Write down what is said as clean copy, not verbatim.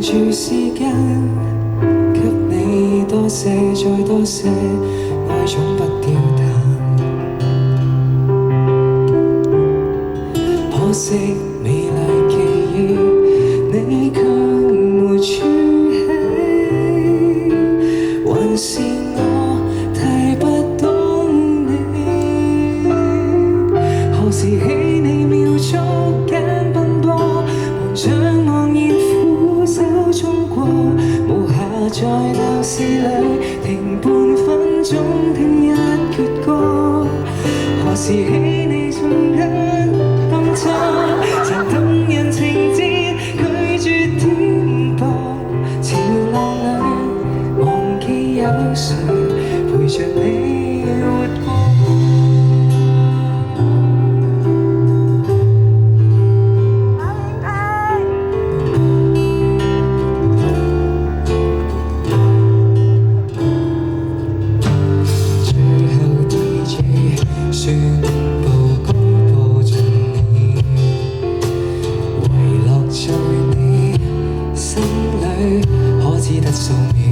住時間，給你多些再多些，愛總不掉淡。可惜美麗記憶，你卻沒儲起，還是我太不懂你。何時起你秒速間奔波，望像茫然俯首衝過，無暇在鬧市裏停半分鐘聽一闋歌。何時起你從眼動作，曾動人情節拒絕顛簸，潮浪裏忘記有誰陪着你活過。宣佈公佈盡了，遺落在你心裏，可只得數秒。